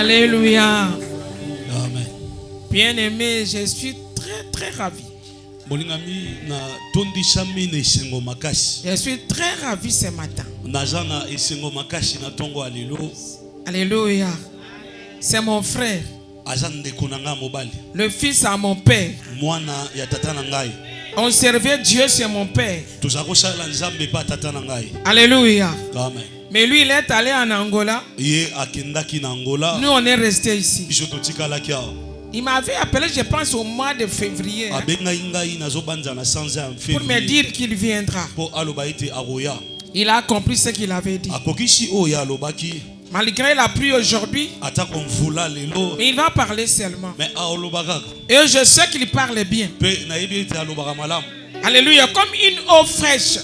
Alléluia. Amen. Bien-aimé, je suis très ravi. Je suis très ravi ce matin. Alléluia. C'est mon frère, le fils à mon père. On servait Dieu, c'est mon père. Alléluia. Amen. Mais lui, il est allé en Angola. Nous, on est restés ici. Il m'avait appelé, je pense, au mois de février, pour me dire qu'il viendra. Il a accompli ce qu'il avait dit. Malgré la pluie aujourd'hui, mais il va parler seulement. Et je sais qu'il parle bien. Alléluia. Comme une eau fraîche.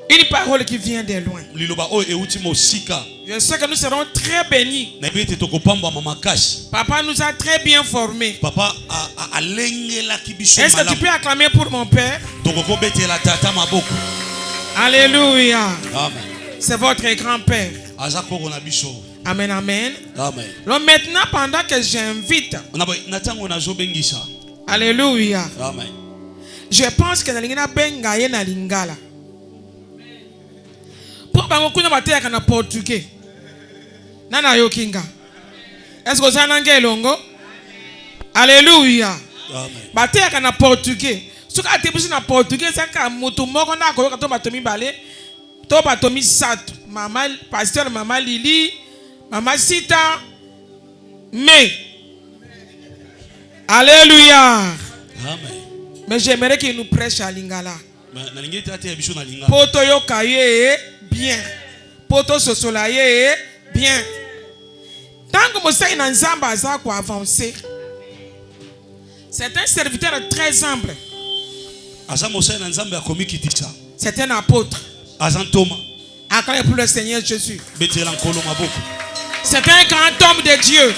Une parole qui vient de loin. Je sais que nous serons très bénis. Papa nous a très bien formés. Est-ce que tu peux acclamer pour mon père? Alléluia. C'est votre grand-père. Amen, amen. Donc maintenant, pendant que j'invite, alléluia, je pense que na benga na lingala. Pour bango maté na portugais. Nana yokinga. Est-ce que vous avez longo? Alléluia. Maté na portugais. Soka atibusi na portugais saka mutu moko na ko to batomi balé. To batomi satu. Maman pasteur, maman Lili, maman Sita. Mais alléluia. Mais j'aimerais qu'il nous prêche à lingala. Poto yo kaye bien. Poto sosolaye bien. Tant que Moussa na nzamba aza ko avancer. C'est un serviteur très humble. C'est un apôtre. Acclamez pour le Seigneur Jésus. C'est un grand homme de Dieu.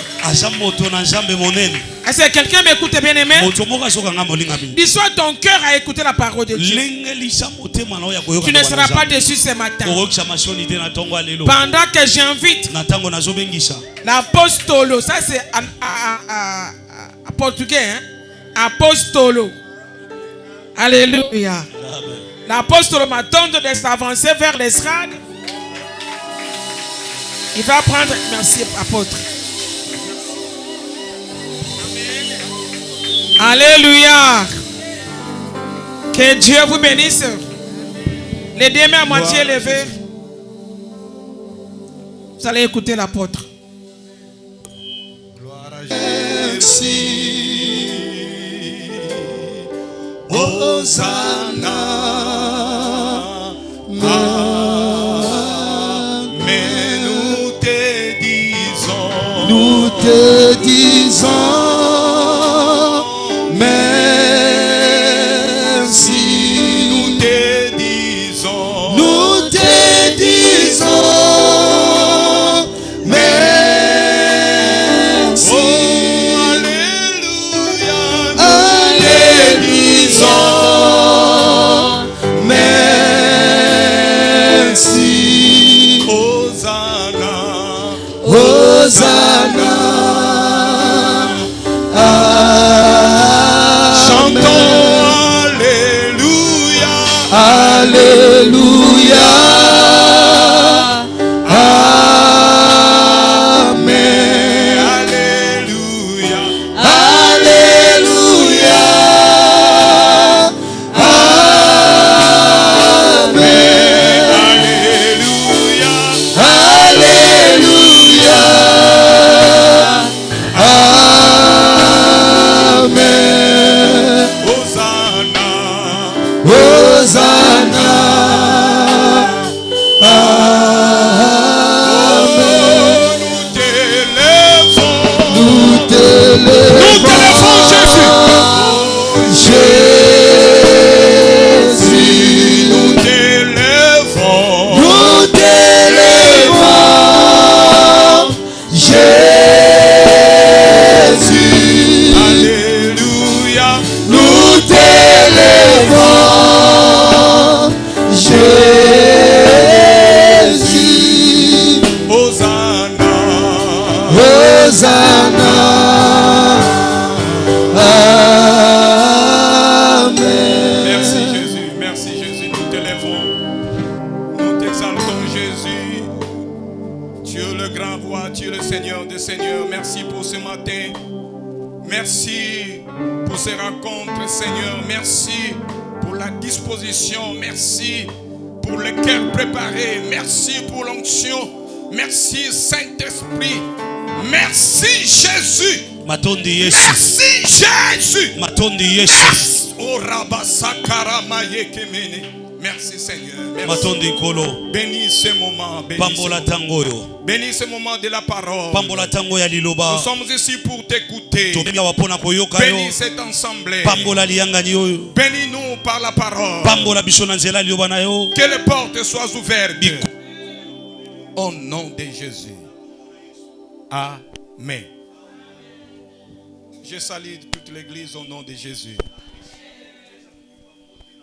Est-ce que quelqu'un m'écoute, bien aimé? Dis-toi ton cœur à écouter la parole de Dieu. Tu ne seras pas déçu ce matin. Pendant que j'invite l'apostolo, ça c'est en portugais, hein? Apostolo. Alléluia. L'apostole m'attend de s'avancer vers l'estrade. Il va prendre. Merci, apôtre. Alléluia. Que Dieu vous bénisse. Les deux mains à moitié levées. Vous allez écouter l'apôtre. Hosanna, mais nous te disons, merci, nous te disons, merci, oh, alléluia, Hosanna, chantons Alléluia, Alléluia, Amen, Alléluia, Alléluia, Amen, Alléluia, Alléluia. Hosanna, Seigneur des Seigneurs. Merci pour ce matin. Merci pour ces rencontres, Seigneur. Merci pour la disposition. Merci pour le cœur préparé. Merci pour l'onction. Merci Saint-Esprit. Merci Jésus. Matondi Yesu. Merci Jésus. Matondi Yesu. Oh, Rabasakara Mayekemene. Merci Seigneur. Merci. Matondi Kolo. Bénis ce moment. Pambola tangoyo. Bénis ce moment de la parole. Pambola tango ya liloba. Nous sommes ici pour t'écouter. Tobia wapona koyoka yo. Bénis cet ensemble. Pambola liangani yo. Bénis-nous par la parole. Pambola bishona nzela liloba na yo. Que les portes soient ouvertes. Au nom de Jésus. Amen. Je salue toute l'église au nom de Jésus.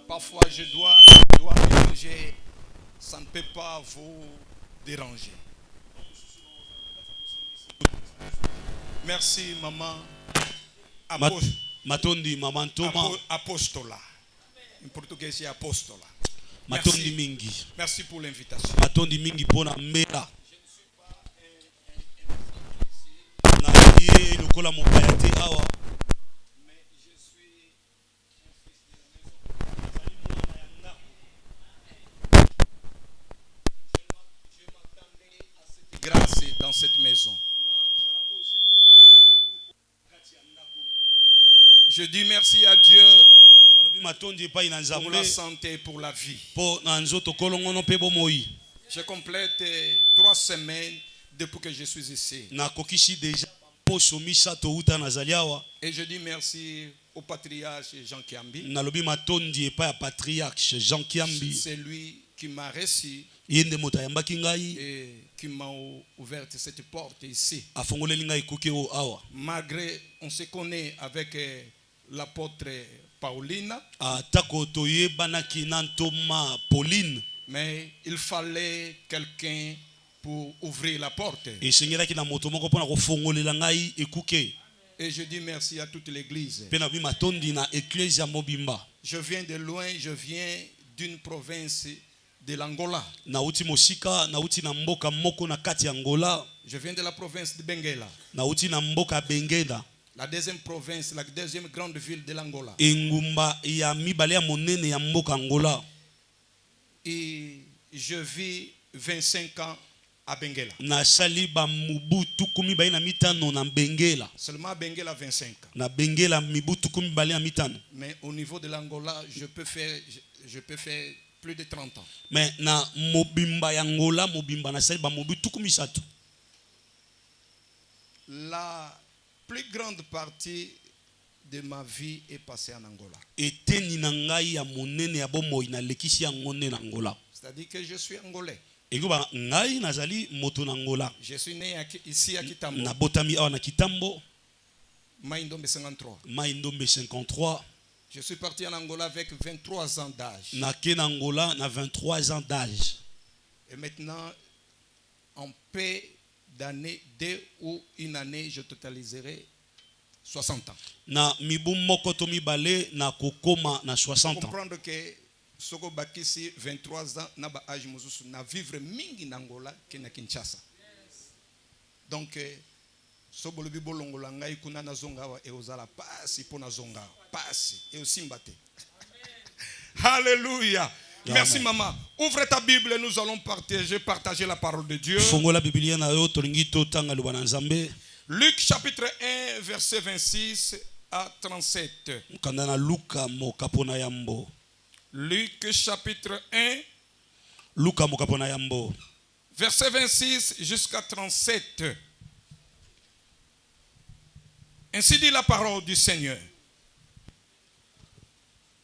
Parfois je dois mélanger. Ça ne peut pas vous déranger. Merci maman. Matondi maman Toma. Apostola. En portugais c'est apostola. Matondi mingi. Merci pour l'invitation. Matondi mingi pona mbela. Na ye lokola mopayate awa. Mais je suis un fils de je m'attendais à cette grâce dans cette maison. Je dis merci à Dieu pour la santé et pour la vie. Je complète 3 semaines depuis que je suis ici. Et je dis merci au patriarche Jean Kiambi. C'est lui qui m'a reçu et qui m'a ouvert cette porte ici. Malgré on se connaît avec l'apôtre Paulina, mais il fallait quelqu'un pour ouvrir la porte. Et je dis merci à toute l'église. Je viens de loin, je viens d'une province de l'Angola. Je viens de la province de Benguela. La deuxième province, la deuxième grande ville de l'Angola. Et je vis 25 ans à Benguela. Seulement à Benguela 25 ans. Mais au niveau de l'Angola, je peux faire plus de 30 ans. Mais na mobimba yangola mobimba na sali ba mobu tukumisatu. La plus grande partie de ma vie est passée en Angola. Eteni na ngai ya monene ya bomo ina lekisi ngone na Angola. C'est-à-dire que je suis angolais. Egoba ngai nazali moto na Angola. Je suis né ici à Kitambo. Na botami awa na Kitambo. Maindombe 53. Maindombe 53. Je suis parti en Angola avec 23 ans d'âge. Naké na Angola na 23 ans d'âge. Et maintenant, en paix d'année, 2 ou une année, je totaliserai 60 ans. Na mibu moko to mibale na kokoma na 60 ans. Comprendre que soko bakisi 23 ans na ba âge mususu na vivre mingi na Angola ke na Kinshasa. Donc sobolobi bolongola ngai kuna na zonga wa eozala pasi pona zonga pasi et aussi mbate. Alléluia. Merci maman. Ouvre ta Bible, nous allons partager la parole de Dieu. Luc chapitre 1 verset 26 à 37. Luc chapitre 1 verset 26 jusqu'à 37. Ainsi dit la parole du Seigneur.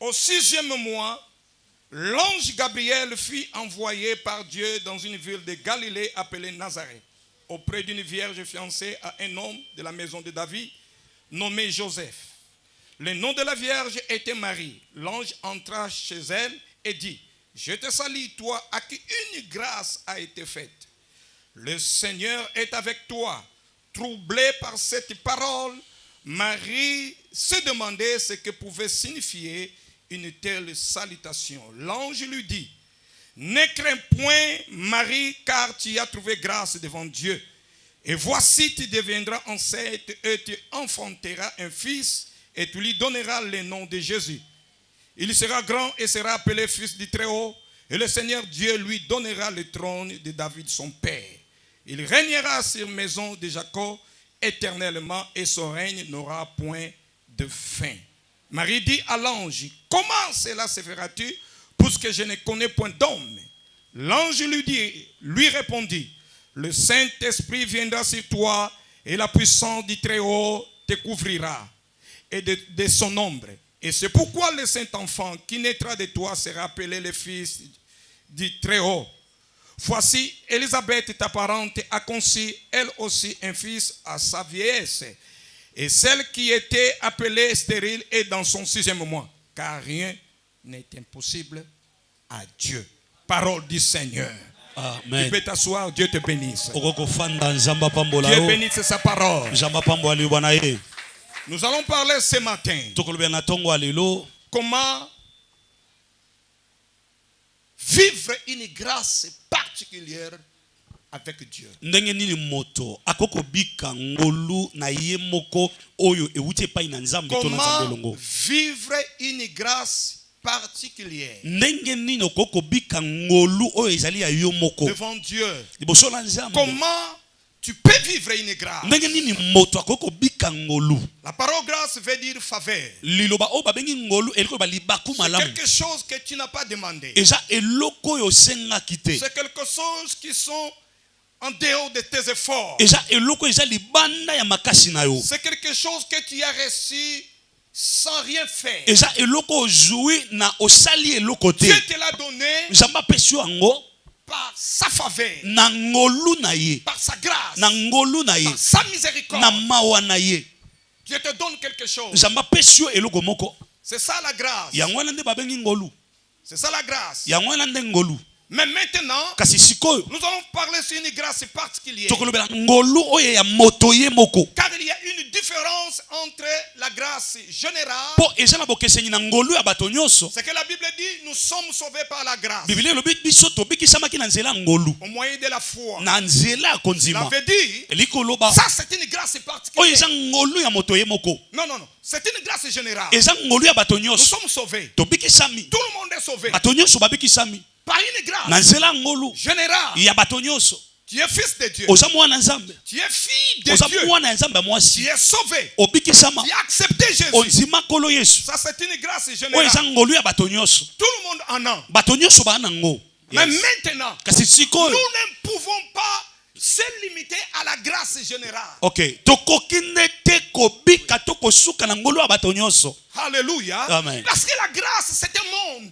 Au 6e mois, l'ange Gabriel fut envoyé par Dieu dans une ville de Galilée appelée Nazareth, auprès d'une vierge fiancée à un homme de la maison de David, nommé Joseph. Le nom de la vierge était Marie. L'ange entra chez elle et dit, « Je te salue, toi à qui une grâce a été faite. Le Seigneur est avec toi. » Troublée par cette parole, Marie se demandait ce que pouvait signifier une telle salutation. L'ange lui dit, « Ne crains point, Marie, car tu as trouvé grâce devant Dieu. Et voici, tu deviendras enceinte et tu enfanteras un fils et tu lui donneras le nom de Jésus. Il sera grand et sera appelé fils du Très-Haut. Et le Seigneur Dieu lui donnera le trône de David son père. Il régnera sur la maison de Jacob éternellement et son règne n'aura point de fin. Marie dit à l'ange, comment cela se fera-t-il puisque je ne connais point d'homme? L'ange lui répondit, le Saint-Esprit viendra sur toi et la puissance du Très-Haut te couvrira et de son ombre. Et c'est pourquoi le Saint-Enfant qui naîtra de toi sera appelé le Fils du Très-Haut. Voici, Élisabeth, ta parente, a conçu elle aussi un fils à sa vieillesse. Et celle qui était appelée stérile est dans son 6e mois. Car rien n'est impossible à Dieu. Parole du Seigneur. Amen. Tu peux t'asseoir, Dieu te bénisse. Dieu Dieu bénisse sa parole. Nous allons parler ce matin comment vivre une grâce particulière avec Dieu. Comment vivre une grâce particulière devant Dieu. Comment tu peux vivre une grâce. La parole grâce veut dire faveur. C'est quelque chose que tu n'as pas demandé. C'est quelque chose qui sont en dehors de tes efforts. C'est quelque chose que tu as reçu sans rien faire. Dieu te l'a donné par sa faveur, par sa grâce, par sa miséricorde. Dieu te donne quelque chose. C'est ça la grâce. C'est ça la grâce. Mais maintenant, nous allons parler sur une grâce particulière. Car il y a une différence entre la grâce générale. C'est que la Bible dit, nous sommes sauvés par la grâce. Au moyen de la foi. Il avait dit, ça c'est une grâce particulière. Non. C'est une grâce générale. Nous sommes sauvés. Tout le monde est sauvé. Par une grâce générale. Tu es fils de Dieu. Tu es fille de Dieu. Tu es sauvé. Tu as accepté Jésus. Ça c'est une grâce générale. Tout le monde en a. Mais maintenant, nous ne pouvons pas se limiter à la grâce générale. Alléluia. Amen. Parce que la grâce c'est un monde.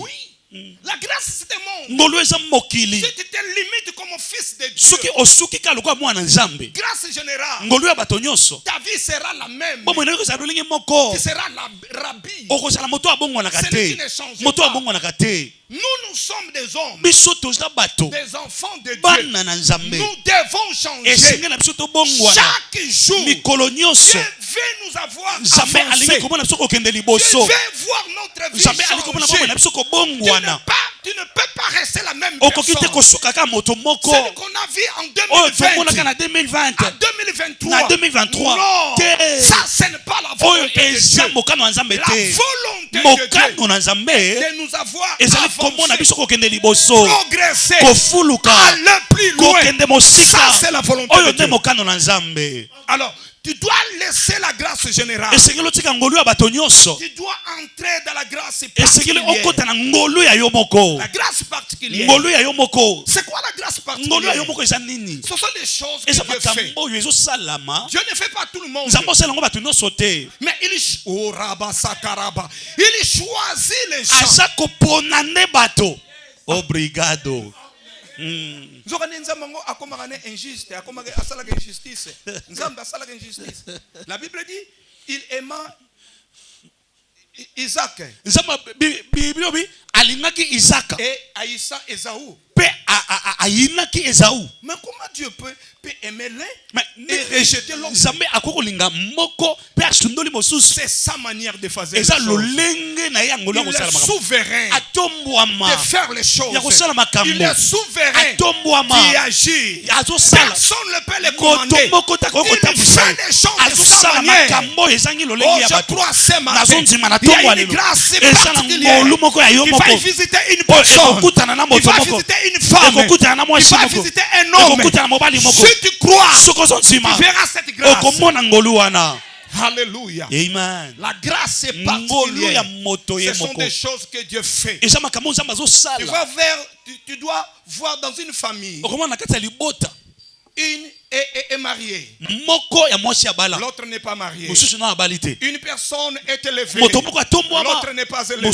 Oui. La grâce c'est un monde. Si tu te limites comme fils de Dieu, grâce générale, ta vie sera la même. Tu seras la rabbi. Celui qui ne change pas. Nous sommes des hommes, des enfants de Dieu. Nous devons changer. Chaque jour, Dieu veut nous avoir avancé. Dieu veut voir notre vie changer. Tu ne peux pas rester la même personne. Celle qu'on a vu en 2020, en 2023. Non, ça ce n'est pas la volonté de Dieu. La volonté de Dieu de nous avoir avancé, progresser, aller plus loin. Ça c'est la volonté de Dieu. Alors, tu dois laisser la grâce générale. Tu dois entrer dans la grâce particulière. La grâce particulière. C'est quoi la grâce particulière? Ce sont des choses que Dieu fait. Dieu ne fait pas tout le monde. Mais il choisit les gens. Obrigado. La Bible dit il aima Isaac et haïssa Ésaü. Mais comment Dieu peut aimer l'un et rejeter l'autre? C'est sa manière de faire les choses. Il est souverain de faire les choses. Il est souverain d'y agir. Personne ne peut le commander. Il fait les choses de sa manière. Oh, je crois ce matin, il y a une grâce particulière. Il va visiter une personne. Il va visiter une femme. Il va visiter un homme. Si tu crois, tu verras cette grâce. Alléluia. Amen. La grâce est particulière. Ce sont des choses que Dieu fait. Tu dois voir dans une famille. Une est mariée. L'autre n'est pas mariée. Une personne est élevée. L'autre n'est pas élevée.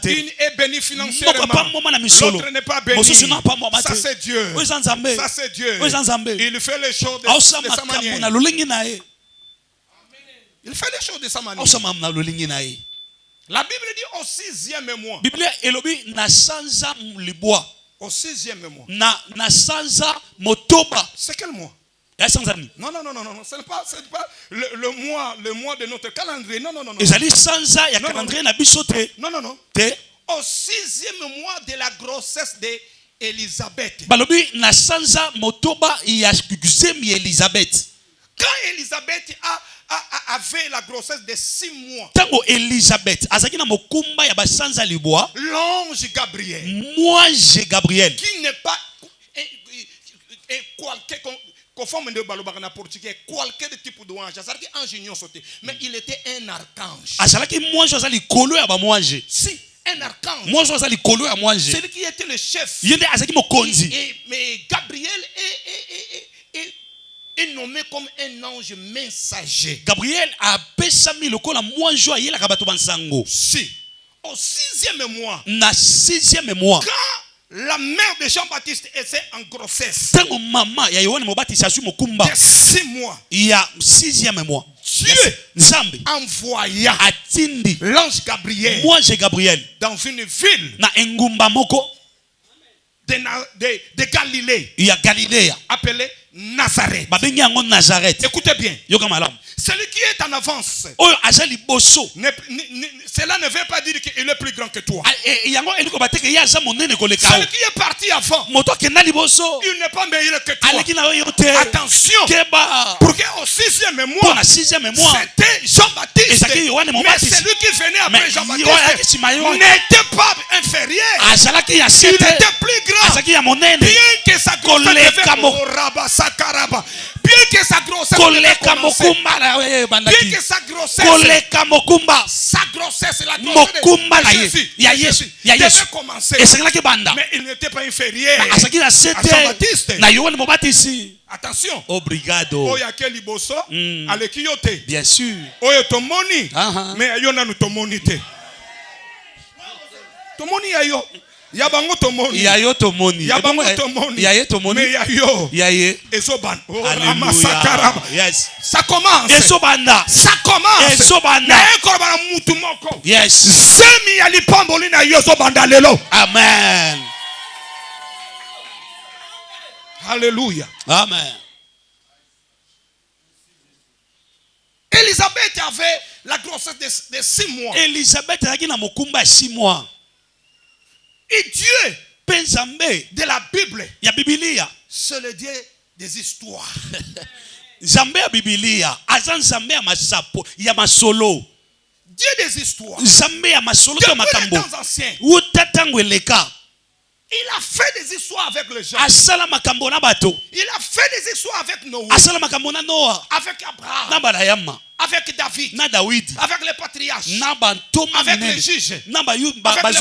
Une est bénie financièrement. L'autre n'est pas bénie. Ça c'est Dieu. Ça c'est Dieu. Il fait les choses de sa manière. Il fait les choses de sa manière. La Bible dit au 6e mois. Au 6e mois. C'est quel mois? Non. Ce n'est pas le mois de notre calendrier. Non. Non. Au 6e mois de la grossesse d'Élisabeth. Quand Élisabeth avait la grossesse de 6 mois, l'ange Gabriel, qui n'est pas conforme de balobagana portugais, quel type d'ange, mais il était un archange. Si, un archange. Celui qui était le chef. Mais Gabriel est nommé comme un ange messager. Gabriel a pesami lokola mwanjo ayela kabato bansango. Si au 6e mois. Na 6e mois. Quand la mère de Jean-Baptiste était en grossesse. Tango mama ya Yohane Mobatizi asu mokumba. De 6 mois. Il y a 6e mois. Dieu envoya atindi l'ange Gabriel. Gabriel dans une ville. Na engumba moko. De Galilée. Il y a Galilée. Appelé Nazareth. Nazareth. Écoutez bien. Yoga Celui qui est en avance. Cela ne veut pas dire qu'il est plus grand que toi. Celui qui est parti avant. Il n'est pas meilleur que toi. Attention. Pour qu'au 6e mois, c'était Jean-Baptiste. Mais celui qui venait après Jean-Baptiste n'était pas inférieur. Il était plus grand. Bien que sa grossesse la grossesse devait commencer. Mais il n'était pas inférieur à Jean-Baptiste. Attention. Obrigado. Oya keli boso aleki yote. Bien sûr. Oyo tomoni. Mais ayona nu tomoni te. Tomoni ayo. Yabango tomoni. Yayo tomoni. Yabango tomoni. Yaye tomoni. Mais yayo. Yaye. Ezoban. Alléluia. Yes. Ça commence. Esobanda. Ça commence. Esobanda. Na korba mutu moko. Yes. Semi ali pamboli na yo zobanda lelo. Amen. Alléluia. Amen. Élisabeth avait la grossesse de 6 mois. Élisabeth a na mokumba 6 mois. Et Dieu de la Bible, ya Biblia, c'est le Dieu des histoires. Zambé ya Biblia, azan Zambé ya masapo, ya masolo. Dieu des histoires. Zambé ya masolo to makambo. Depuis les temps anciens. Utatango eleka. Il a fait des histoires avec les gens. Asala makambo na bato. Il a fait des histoires avec Noé. Asala makambo na Noah. Avec Abraham. Na Barayama. Avec David. Na Dawidi. Avec les patriarches. Na bantoma avec les juges. Na avec les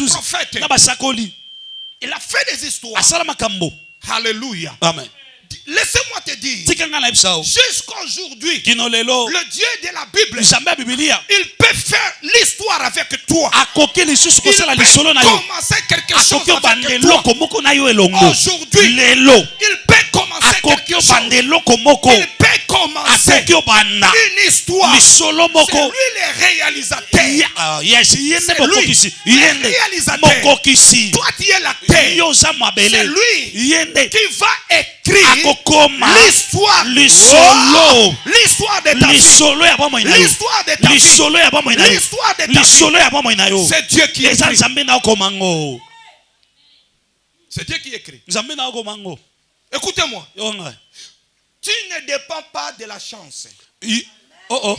prophètes. Na basakoli. Il a fait des histoires. Asala makambo. Alléluia. Amen. Laissez-moi te dire, jusqu'aujourd'hui, le Dieu de la Bible, il peut faire l'histoire avec toi. Il peut commencer quelque chose avec toi. Aujourd'hui, il peut commencer quelque chose. Il peut commencer commencer akoki obanda une histoire. lisolo C'est moko lui le réalisateur. yes yende C'est lui. mokokisi Le yende réalisateur. mokokisi Toi, tu es l'acteur. yo za C'est mabele lui yende qui va écrire akokoma l'histoire. lisolo L'histoire de ta vie. lisolo ya bomoi na yo L'histoire de ta vie. lisolo ya bomoi na yo L'histoire de ta vie. lisolo ya bomoi na yo C'est Dieu qui eza écrit. nzambe na okomango C'est Dieu qui écrit. nzambe na okomango Écoutez-moi. yonga Tu ne dépends pas de la chance. oh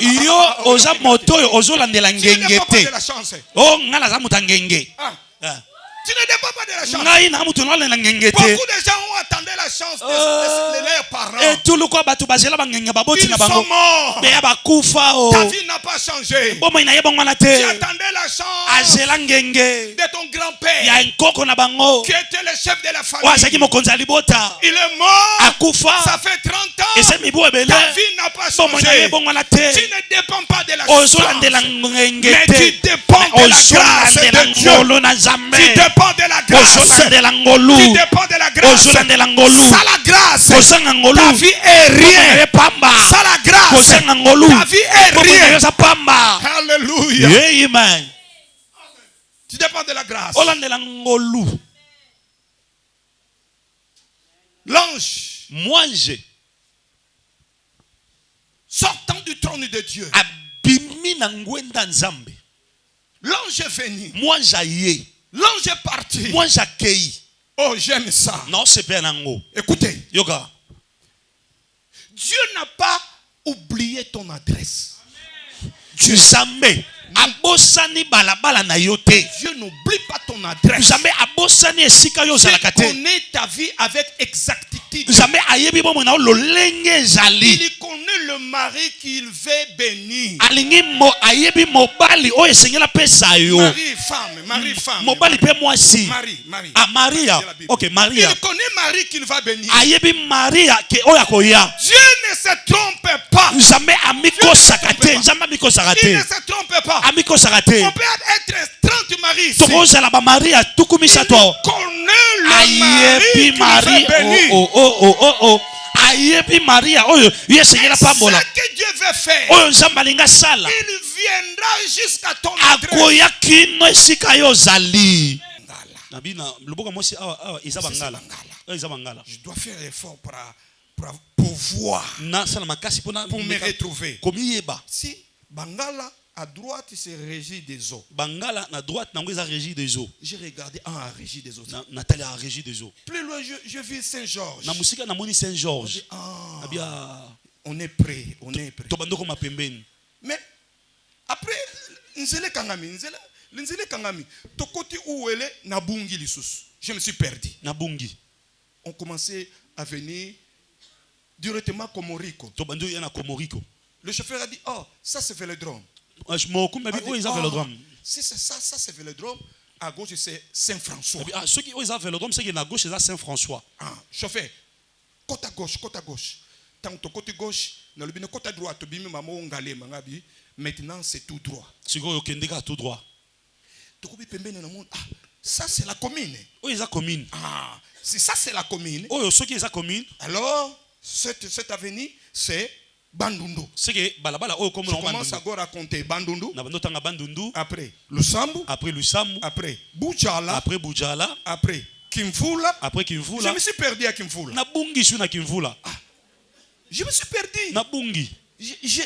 yo oza moto oyo ozolandela Tu ne ngenge dépends pas te de la chance. o nga naza moto ya ngenge Ah. Ah. Tu ne dépends pas de la chance. ngai na moto nalandela ngenge te Beaucoup de gens ont attendu la chance de leurs parents. etuluku bato bazela bangenge baboti Ils na sont bango morts. beya bakufa Ta o vie n'a pas changé. bomoi na ye bongwana Tu te attendais la chance azela ngenge de ton grand-père ya nkoko na bango qui était le chef de la oyo azalaki famille. mokonzi ya libota Il est mort. akufa Ça fait 30 ans. ese mibu ebele Ta vie n'a pas bomoi na ye changé. bongwana Tu te ne dépends pas de la chance. ozolandela ngenge Mais te tu dépends de la grâce ozolandela de Dieu. ngolu na nzambe Tu dépends de la grâce. ozolandela ngolu Tu dépends de la grâce. ozolandela ngolu Sans la grâce, kozanga ngolu ta vie est bomoi na rien. ye pamba Sans la grâce, kozanga ngolu ta vie est bomoi na ye rien. eza pamba Alléluia. amen Tu dépends de la grâce. olandela ngolu L'ange mwange sortant du trône de Dieu. abimi na ngwenda nzambe L'ange est venu. mwange aye L'ange est parti. mwange akei Oh, j'aime ça. na osepela nango Écoutez, yoka Dieu n'a pas oublié ton adresse. nzambe abosani balabala na yo te Dieu n'oublie pas ton adresse. nzambe abosani esika yo ozalaka Il te connaît ta vie avec exactitude. nzambe ayebi bomoi na yo lolenge ezali Il connaît le mari qu'il veut bénir. alingi ayebi mobali oyo esengeli apesa yo Mari, femme. mobali mpe mwasi Marie. ah maria C'est la Bible. ok maria Il connaît Marie qu'il va bénir. ayebi maria ke oyo akoya Dieu ne se trompe pas. nzambe amikosaka te nzambe amikosaka Il ne te se trompe pas. amikosaka te On peut être 30 maris ici. tokozala bamaria tuku misato Connaît le ayebi mari qu'il va bénir. ayebi maria oyo ye esengeli apambola Ce que Dieu veut faire, oyo nzambe alingi asala il viendra jusqu'à ton adresse. akoya kino esika yo ozali Ngala. nabi na loboko mwasi awa eza bangala oyo eza bangala Je dois faire l'effort pour voir, nasala makasi mpona pour me retrouver. komiyeba Si Bangala à droite se régit des eaux. bangala na droite nango eza régie des eaux J'ai regardé régie des eaux. natali ya régie des eaux Plus loin, je vis Saint-Georges. na mosika namoni saint georges Ah, abia on est prêt, on est prêt. tobandoko mapembeni Mais après, nzele kangami, tokoti ouele na bungi lisusu. Je me suis perdu. nabungi On commençait à venir directement comme Morico. tobandi oyo ya na komoriko Le chauffeur a dit, oh, ça c'est Vélodrome. mokumbi abi A dit, oyo eza oh, velodrome si c'est ça c'est Vélodrome. À gauche c'est Saint-François. abi soki oyo eza velodrome soki na gauche eza saint françois Chauffeur, côte à gauche. Tant que côté gauche, dans le bino côte à droite, bimi mamo ngale mangabi. Maintenant c'est tout droit. sikoyo okende kaka tout droit Tokobi pembeni na monde. Ça c'est la commune. oyo eza commune Si ça c'est la commune, oyo soki eza commune alors cette avenue c'est Bandundu. seke balabala oyo Je komona commence à bandundu go raconter Bandundu. na bando tanga bandundu Après Lusambu. après lusamu Après Bujala. après bujala Après Kimvula. après Je kimvula me suis perdu à Kimvula. nabungi su na kimvula Je me suis perdu. nabungi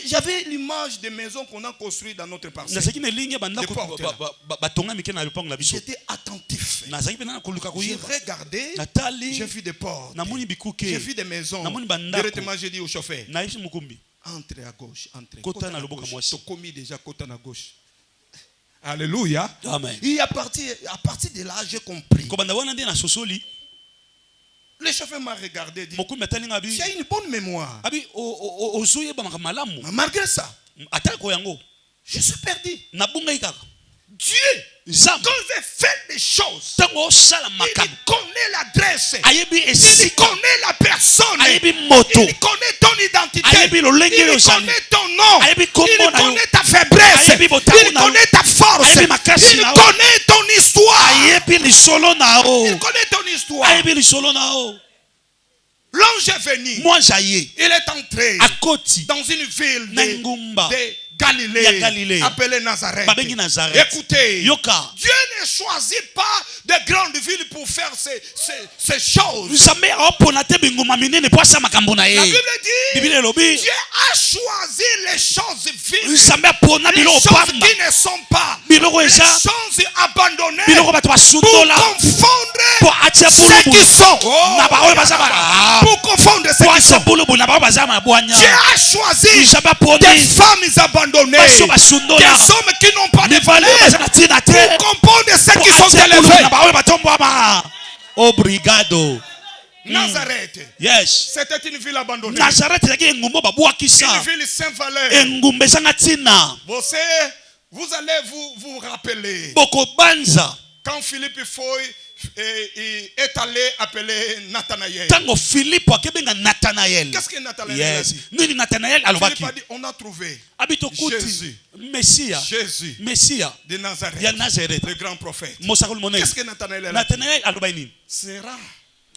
J'avais l'image des maisons qu'on a construites dans notre parcelle. nazalaki na elingi ya bandako De porte, là. batonga mike na lopango na biso J'étais attentif. nazalaki mpe na koluka J'ai koyeba regardé, natali j'ai vu des portes, namoni bikuke j'ai vu des maisons. namoni bandako Directement, j'ai dit au chauffeur, nayebisi mokumbi entre à gauche, entre. Kota na loboka gauche. mwasi. T'as commis déjà côté à gauche. Alléluia. amen Et à partir de là, j'ai compris. kobanda wana nde na sosoli Le chauffeur m'a regardé et dit, mokumbi atalinga abi tu as une bonne mémoire. abi ozoyebamaka malamu Mais malgré ça, atako yango je suis perdu. nabungai kaka Dieu, nzambe quand il fait des choses, ntango osala il makambo connaît l'adresse. ayebi Il esika connaît la personne. ayebi moto Il connaît ton identité. ayebi lolenge oyo Il ozali connaît ton nom. ayebi Il kombo na yo connaît ta faiblesse. ayebi botango Il na yo connaît ta force. ayebi makasi Il na yo connaît ton histoire. ayebi lisolo na Il yo connaît ton histoire. ayebi lisolo na yo L'ange est venu. Moi jaye. Il est entré Akoti. dans une ville Nangumba. de Galilée, appelée Nazareth. Babengi Nazareth. Écoutez, Yoka. Dieu ne choisit pas de grandes villes pour faire ces choses. Nzambe aoponate binguma minene po asa makambo na La ye. Bible dit, Biblia elobi. Dieu a choisi les choses viles, Nzambe apona les biloko choses pamba. qui ne sont pas, Biloko les eza. choses abandonnées Biloko bato pour basundola. confondre Po atia ceux qui bulubu. sont. Na baoyo baza ba. Pour confondre ceux Po qui atia sont. bulubu na baoyo baza mabwanya. Dieu a choisi Nzambe aponi. des femmes abandonnées, Baso des basundola. hommes qui n'ont pas de Mibale valeur, baza na tina te. pour comprendre ceux Po qui sont atia bulubu élevés. na baoyo batombwama. Obrigado. Nazareth, Yes. c'était une ville abandonnée, Nazareth ezalaki engumba babwakisa. une ville sans valeur. Engumba ezanga tina. Vous allez vous rappeler Bokobanza. quand Philippe Foy est allé appeler Nathanaël. Tango Philippe akebenga Nathanaël. Qu'est-ce que Nathanaël a Yes. dit? Nini Nathanaël alobaki. Philippe a dit, on a trouvé Abito kuti. Jésus. Messia. Jésus Messia. de Nazareth, Ya Nazareth. le grand prophète. Mosakol monene. Qu'est-ce que Nathanaël a dit? Nathanaël alobaki nini? Sera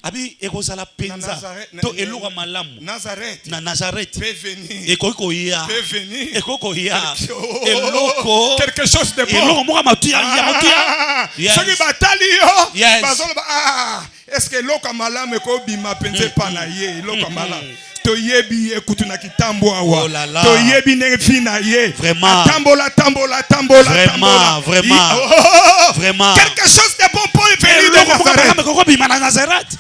Abi ekozala penza. To eluka malamu. Nazareth Na Nazareth. peut venir. Ekoki koya. Peut venir. Ekoki koya. Oh, Eloko. quelque chose de bon. Eloko moka matuya ya matuya. Yes. Soki batali yo, Yes. bazoloba, est-ce que eloko malamu ekobima penze pa na ye eloko malamu toyebi ye kutu na kitambo awa. Oh là là. Toyebi ndenge fi na ye. Vraiment. Tambola. Vraiment. Vraiment. Quelque chose de bon pour venir de Eloko moka Nazareth. makame kokobima na Nazareth.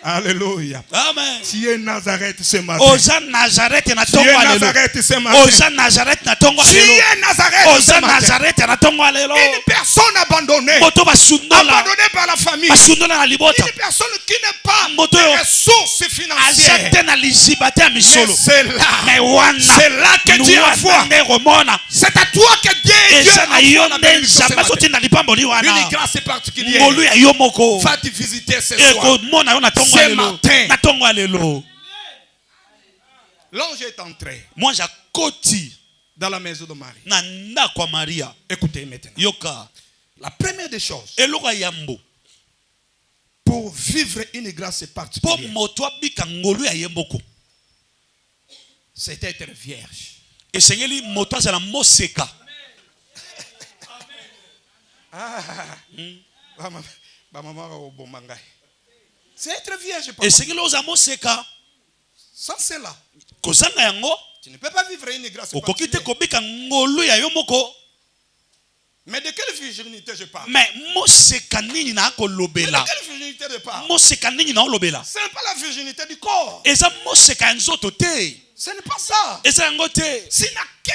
Alléluia. Amen. Tu es Nazareth ce matin. Oza Nazareth na Tu tongo es alelo. Nazareth ce matin. Oza Nazareth na tongo Tu alelo. es Nazareth ce Oza matin. Nazareth na tongo alelo. Une personne abandonnée. Moto basundola. Abandonnée par la famille. Basundola na libota. Une personne qui n'est pas Moto de yo. ressources financières. Azate na liziba te ya Mais misolo. c'est là. Mais wana. C'est là que Dieu envoie. Ne remona. C'est à toi que Dieu Eza na yo envoie la nde bénédiction ce nzambe matin. azoti na lipamboli Une wana. grâce particulière. Ngolu ya yo moko. Va te visiter ce soir. Ekomona yo na tongo Ce alelo. matin. Na tongo alelo. L'ange est entré Moi jakoti dans la maison de Marie. na ndako ya Maria. Écoutez maintenant. Yoka. La première des choses, Eloko ya yambo. pour vivre une grâce Po particulière, moto abika ngolu ya yemboko. c'est être vierge. Esengeli moto azala moseka. C'est être vierge. Papa. Esengeli oza moseka. Sans cela, Kozanga yango. tu ne peux pas vivre une grâce Okoki te particulière. kobika ngolu ya yo moko. Mais de quelle virginité je parle? Mais moseka nini na Mais de kolobela. quelle virginité je parle? Moseka nini na olobela. Ce n'est pas la virginité du corps. Eza moseka ya nzoto te. Ce n'est pas ça. Eza yango te. C'est dans quelle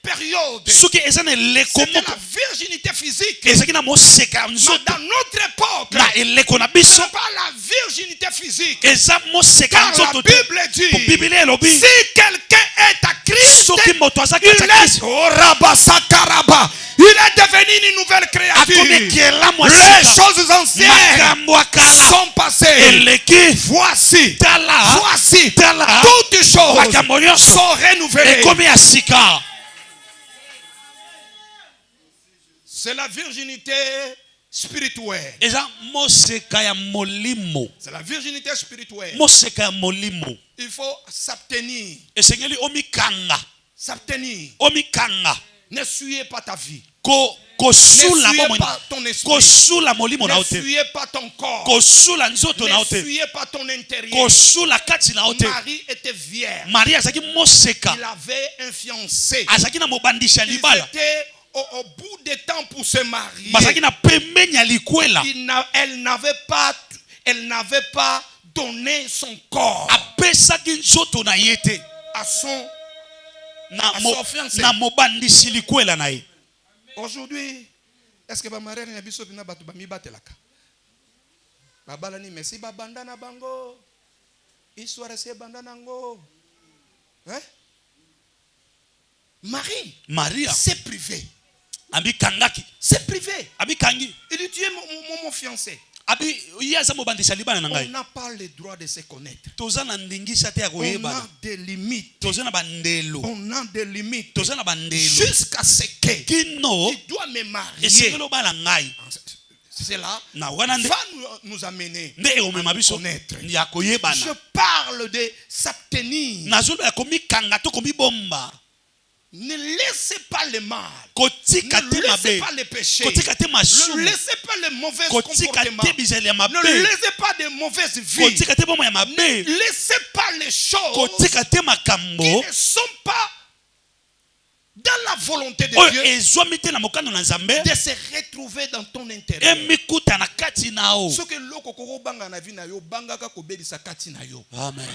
période? Soki eza na eleko C'était moko. la virginité physique. Ezaki na moseka ya Mais nzoto. dans notre époque, Na eleko na ce biso. n'est pas la virginité physique. Eza moseka ya Car la nzoto te. Bible Po dit, Biblia elobi. si quelqu'un est à Christ, Soki moto azaki il kati ya est Kristo. oh, Rabasakaraba. Il est devenu une nouvelle Akomi créature. kelamu Les asika. choses anciennes Makambo ya kala. sont passées. Eleki. Voici, Tala. voici, Tala. toutes choses Makambo nyonso. sont renouvelées. Ekomi ya sika. C'est la virginité spirituelle. Eza moseka ya molimo. C'est la virginité spirituelle. Moseka ya molimo. Il faut s'abstenir. Esengeli omikanga. S'abstenir. Omikanga. Ne suyez pas ta vie. Kosula Ne suyez bomoi. pas ton esprit. Kosula molimo na Ne ote. suyez pas ton corps. Kosula nzoto na Ne ote. suyez pas ton intérieur. Kosula kati na ote. Marie était vierge. Maria azaki moseka. Il avait un fiancé. Azaki na mobandisha Ils libala. étaient au bout des temps pour se marier. Bazaki na pembeni ya likwela. Elle n'avait pas donné son corps Apesaki nzoto na ye te. à son fiancé. Na mobandisi likwela na ye. Aujourd'hui, est-ce que ba mariage na biso bina batu ba mibatelaka? Babala ni merci ba bandana bango. Histoire c'est bandana ngo. Hein? Maria c'est privé. Abi kangaki. C'est privé. Abi kangi. Il dit tu es mon fiancé. Abi yaza mobandisa libala na On ngai. n'a pas le droit de se connaître. Toza na ndingisa te ya On koyeba. a des limites. Toza na bandelo. On a des limites. Toza na bandelo. Jusqu'à ce que Kino tu dois me marier. esengelo bala ngai. cela Na va wana nde nous amener nde omema à biso connaître. ya koyebana. Je parle de s'abstenir. Nazoloba komikanga to komibomba. Ne laissez pas le mal. Kotika Ne te laissez mabe. pas les péchés. Kotika te Ne masumu. laissez pas les mauvais Kotika comportements. te bizali ya mabe. Ne laissez pas de mauvaises vies. Kotika te bomo ya mabe. Ne laissez pas les choses Kotika te qui makambo. ne sont pas dans la volonté de Oyo Dieu ezwami te na mokano na Nzambe. de se retrouver dans ton intérieur. Emikuta na kati na o. Ce que loko koko banga na vie na yo bangaka kobelisa kati na yo. Amen.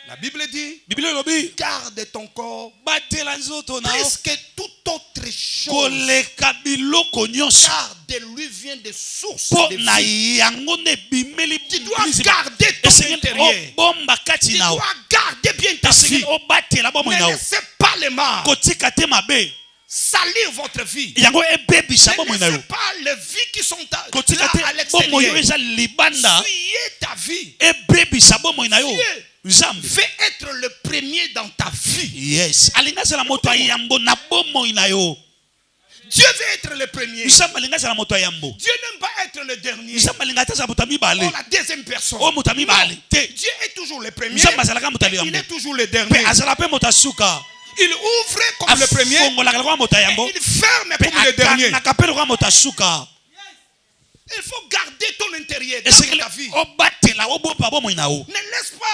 La Bible dit, Biblia elobi garde ton corps batela nzoto na plus o. que toute autre chose. Koleka biloko nyonso. Car de lui vient des sources Po de na vie. yango ne bimeli. Tu dois garder ton intérieur. Bomba kati Tu na o. dois garder bien ta Esengeli vie. obatela bomo Ne na o. laissez pas le mal Kotika te mabe. salir votre vie. Yango ebebisa Ne bomo na yo. laissez pas les vies qui sont là Kotika à te bomo yo l'extérieur. eza libanda. Fuyez ta vie. Ebebisa bomo na yo. Dieu Nzambe. fait être le premier dans ta vie. Yes. Alinga sala moto ayambo na bomo na yo. Dieu veut être le premier. Nzambe alinga sala moto ayambo. Dieu n'aime pas être le dernier. Nzambe alinga ta sa moto Ou mibale. la deuxième personne. O moto mibale. Te. Dieu est toujours le premier. Nzambe azalaka moto Il ayambo. est toujours le Pe dernier. azala pe moto asuka. Il ouvre comme le premier. Afongolaka kwa moto ayambo. Et il ferme Pe comme le dernier. akapelo kwa moto asuka. Il faut garder ton intérieur dans Esengeli ta vie. obatela obopa bomo na o. Ne laisse pas.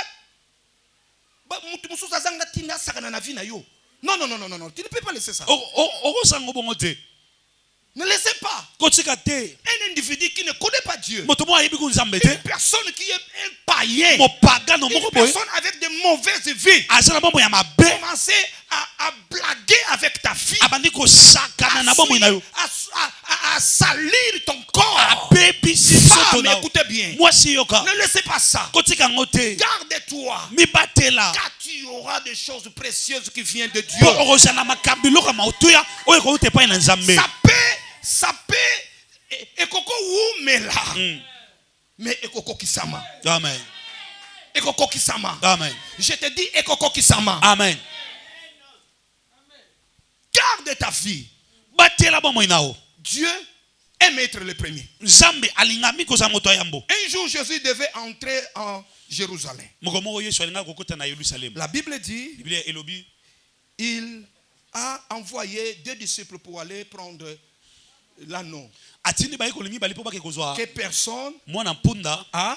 Mutu mususu azanga tina sakana na vie na yo. Non, non, non, non, non. Tu ne peux pas laisser ça. Oko sango bongo te. Ne laissez pas. Kotika te. Un individu qui ne connaît pas Dieu. Moto mo ayebi ku Nzambe te. Une personne qui est un païen. Mo pagano Une moko boye. personne avec de mauvaises vies. Azala bomo ya mabe. Commencez à blaguer avec ta fille. Abandi ko sakana na bomo na yo. À salir ton corps. Abebisi Femme, soto na. écoutez bien. Mwasi yoka. Ne laissez pas ça. Kotika ngote. Garde-toi. Mibatela. Car tu auras des choses précieuses qui viennent de Dieu. Po okozala makambi loka mautuya oyo ko utepa na Nzambe. Ça peut. Et koko wumela. Mais ekoko kisama. Amen. Ekoko kisama. Amen. Je te dis ekoko kisama. Amen. Garde ta vie. Batela bomo inao. Dieu aime être le premier. Nzambe alingami koza moto ayambo. Un jour Jésus devait entrer en Jérusalem. Mokomo Yesu alinga kokota na Yerusalem. La Bible dit, Biblia elobi il a envoyé 2 disciples pour aller prendre l'anneau atindi ba ekolingi bali po ba kozwa que personne mwana mpunda a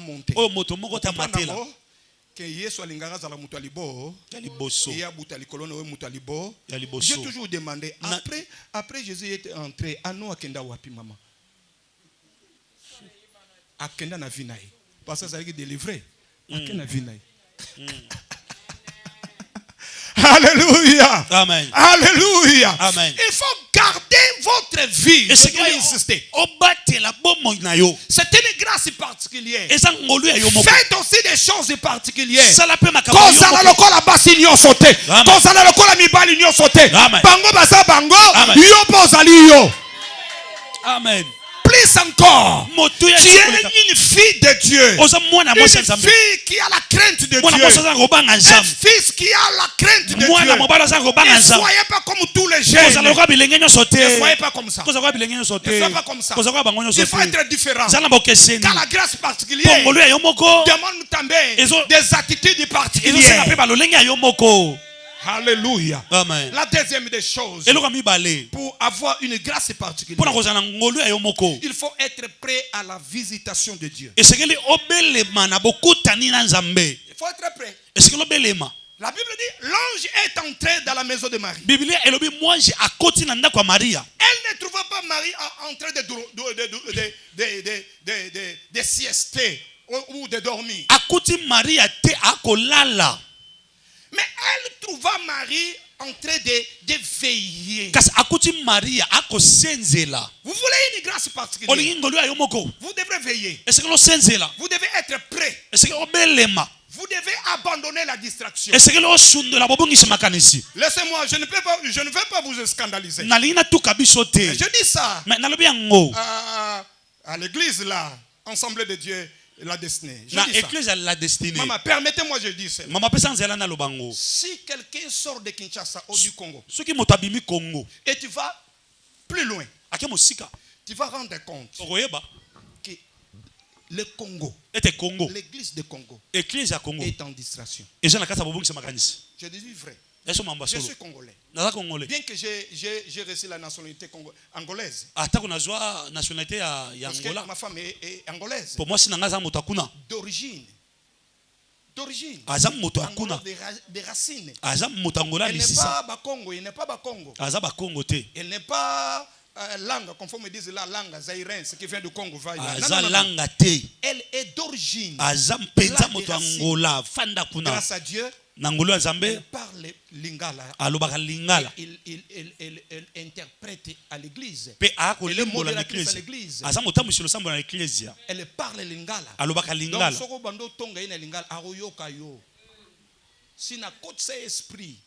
monté. oyo moto moko ta matela Que Yesu alinganga zala mutu alibo. ya liboso Il y a buta likolo na mutu alibo. ya J'ai liboso. toujours demandé après Jésus était entré anneau akenda wapi mama. Akenda na vinaï. Parce que ça veut délivrer. Akenda vinaï. Alléluia. Amen. Alléluia. Amen. Il faut garder votre vie. Et Je c'est dois que insister. obatela bomo na yo. C'est une grâce particulière. Eza ngolu ya yo moko. Faites aussi des choses particulières. Sala pe makambo. Kozala lokola basi nyonso te. Amen. Kozala lokola mibali nyonso te. Amen. Bango basa bango. Amen. Yo bozali yo. Amen. Plus encore. Moto ya Tu es une fille de Dieu. oza mwana Une mwasi Nzambe. fille qui a la crainte de Mwana mwasi Dieu. za robanga Un Nzambe. fils qui a la crainte de Mwana Dieu. mobala za robanga Ne Nzambe. soyez pas comme tous les Kozala jeunes. lokola bilenge nyonso Ne te. soyez pas comme ça. Kozala lokola bilenge nyonso te. Ne soyez pas comme ça. Kozala lokola bango nyonso Il faut te. être différent. Zala bokeseni. Car la grâce particulière Pongolo ya yo moko. demande tambe Ezo- des attitudes Ezosenga particulières. pe balolenge ya yo moko. Alléluia. Amen. La deuxième des choses, Eloko mibale. pour avoir une grâce Pona particulière, kozala ngolu ya yo moko. il faut être prêt à la visitation de Dieu. Esengeli obelema na bokutani na Nzambe. Il faut être prêt. Esengeli obelema. La Bible dit, l'ange est entré dans la maison de Marie. Biblia elobi mwanji akoti na ndako ya Maria. Elle ne trouva pas Marie en train de siester ou de dormir. Akuti Maria te akolala. Mais elle trouva Marie en train de veiller. Kasi akuti Maria akosenzela. Vous voulez une grâce particulière? Olingi ngolu ya yo moko. Vous devrez veiller. Esengeli osenzela. Vous devez être prêt. Esengeli obelema. Vous devez abandonner la distraction. Esengeli osundola bobongisi makanisi. Laissez-moi, je ne vais pas vous scandaliser. Nalingi natuka biso te. Je dis ça Mais nalobi yango. à l'église là, Assemblée de Dieu, la destinée. Je Na dis ça. église ya la destinée. Maman, permettez-moi, je dis ça. Mama pesa nzela na lobango. Si quelqu'un sort de Kinshasa ou du Congo Soki moto abimi Congo. et tu vas plus loin, Ake mosika. Tu vas rendre compte okoyeba que le Congo, ete Congo l'église de Congo, église ya Congo est en distraction. eza na kati ya bobongisa makanisi Je dis vrai. eso mamba Je solo suis congolais. naza congolais Bien que j'ai reçu la nationalité angolaise. atako nazwa nationalité ya Parce que Angola ma femme est angolaise. po mwasi na nga aza moto akuna D'origine. D'origine. aza moto akuna Angola des racines. aza moto Angola Elle n'est lisisa pas Bakongo. Il n'est pas Bakongo. aza bakongo te Elle n'est pas langue, conforme me disent la langue zaïrienne, ce qui vient du Congo. Va là. aza langa te Elle est d'origine. aza mpenza Là, moto des racines. Angola fanda kuna Grâce à Dieu, na ngolo ya elle Nzambe parle lingala. alobaka lingala Elle interprète à l'église. pe Elle est akolembola na modératrice à eklezia l'église. aza motambusi losambo na eklezia Elle parle lingala. alobaka Donc, lingala soko bando tonga ina lingala aroyoka yo. Si na kote sa esprit.